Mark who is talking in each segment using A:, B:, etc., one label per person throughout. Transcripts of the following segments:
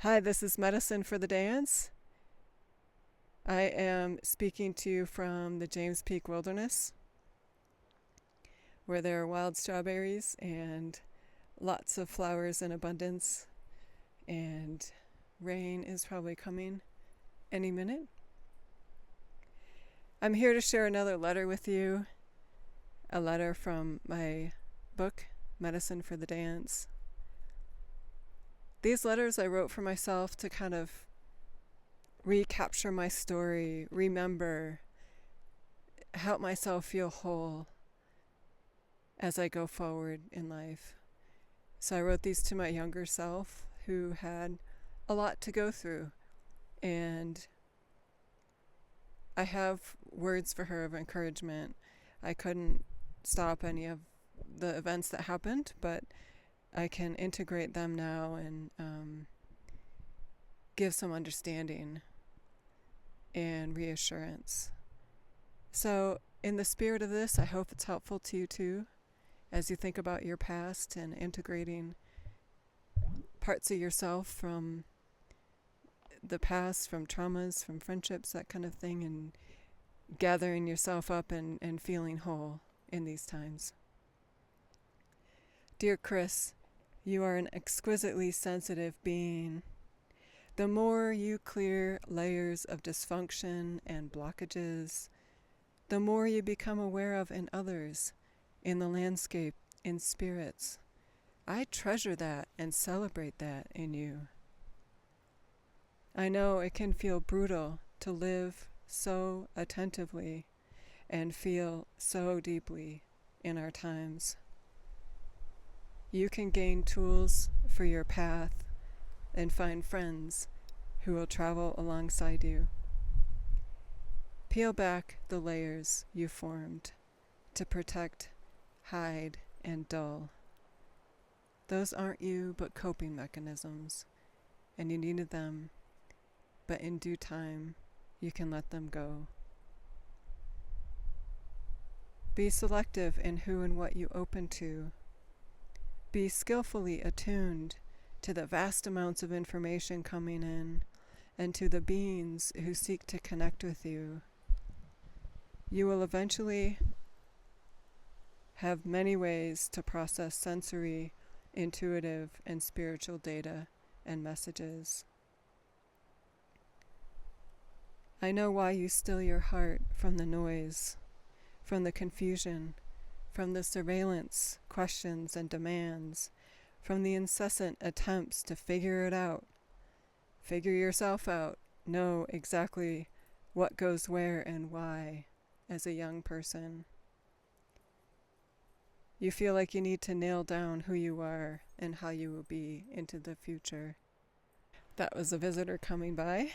A: Hi, this is Medicine for the Dance. I am speaking to you from the James Peak Wilderness, where there are wild strawberries and lots of flowers in abundance, and rain is probably coming any minute. I'm here to share another letter with you, a letter from my book, Medicine for the Dance. These letters I wrote for myself to kind of recapture my story, remember, help myself feel whole as I go forward in life. So I wrote these to my younger self who had a lot to go through, and I have words for her of encouragement. I couldn't stop any of the events that happened, but I can integrate them now and give some understanding and reassurance. So in the spirit of this, I hope it's helpful to you too, as you think about your past and integrating parts of yourself from the past, from traumas, from friendships, that kind of thing, and gathering yourself up and feeling whole in these times. Dear Chris, you are an exquisitely sensitive being. The more you clear layers of dysfunction and blockages, the more you become aware of in others, in the landscape, in spirits. I treasure that and celebrate that in you. I know it can feel brutal to live so attentively and feel so deeply in our times. You can gain tools for your path and find friends who will travel alongside you. Peel back the layers you formed to protect, hide, and dull. Those aren't you, but coping mechanisms, and you needed them, but in due time, you can let them go. Be selective in who and what you open to. Be skillfully attuned to the vast amounts of information coming in and to the beings who seek to connect with you. You will eventually have many ways to process sensory, intuitive, and spiritual data and messages. I know why you still your heart from the noise, from the confusion, from the surveillance, questions, and demands, from the incessant attempts to figure it out. Figure yourself out, know exactly what goes where and why as a young person. You feel like you need to nail down who you are and how you will be into the future. That was a visitor coming by.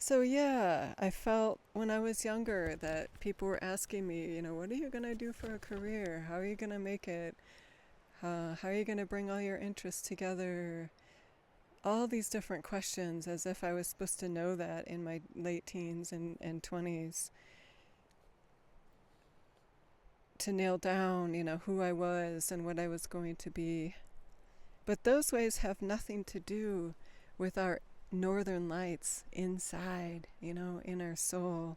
A: So yeah, I felt when I was younger that people were asking me, what are you going to do for a career? How are you going to make it? How are you going to bring all your interests together? All these different questions, as if I was supposed to know that in my late teens and 20s. To nail down, who I was and what I was going to be. But those ways have nothing to do with our northern lights inside, in our soul.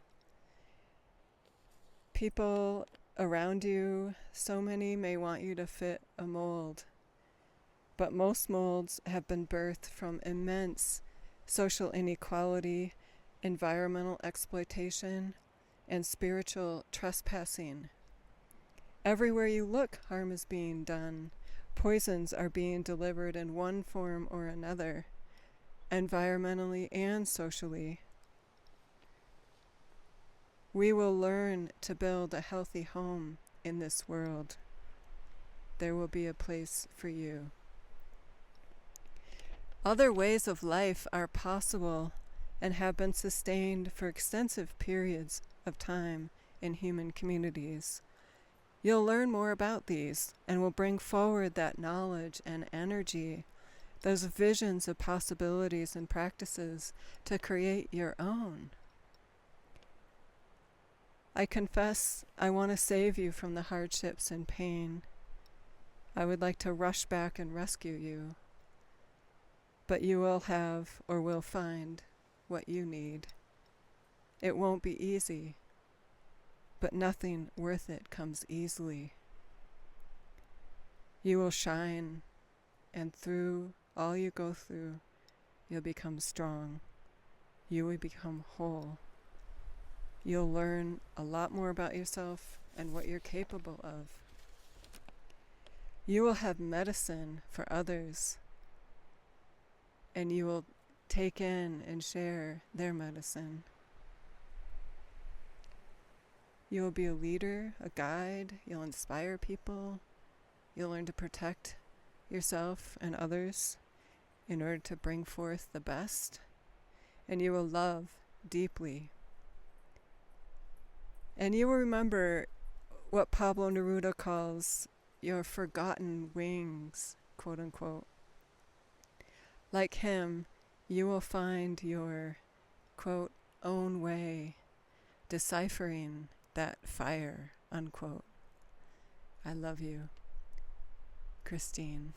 A: People around you, so many may want you to fit a mold, but most molds have been birthed from immense social inequality, environmental exploitation, and spiritual trespassing. Everywhere you look, harm is being done. Poisons are being delivered in one form or another, environmentally and socially. We will learn to build a healthy home in this world. There will be a place for you. Other ways of life are possible and have been sustained for extensive periods of time in human communities. You'll learn more about these and will bring forward that knowledge and energy, those visions of possibilities and practices to create your own. I confess I want to save you from the hardships and pain. I would like to rush back and rescue you. but you will have or will find what you need. It won't be easy, but nothing worth it comes easily. You will shine, and through all you go through, you'll become strong. You will become whole. You'll learn a lot more about yourself and what you're capable of. You will have medicine for others, and you will take in and share their medicine. You will be a leader, a guide. You'll inspire people. You'll learn to protect yourself and others in order to bring forth the best. And you will love deeply. And you will remember what Pablo Neruda calls your forgotten wings, quote unquote. Like him, you will find your, quote, own way, deciphering that fire, unquote. I love you, Christine.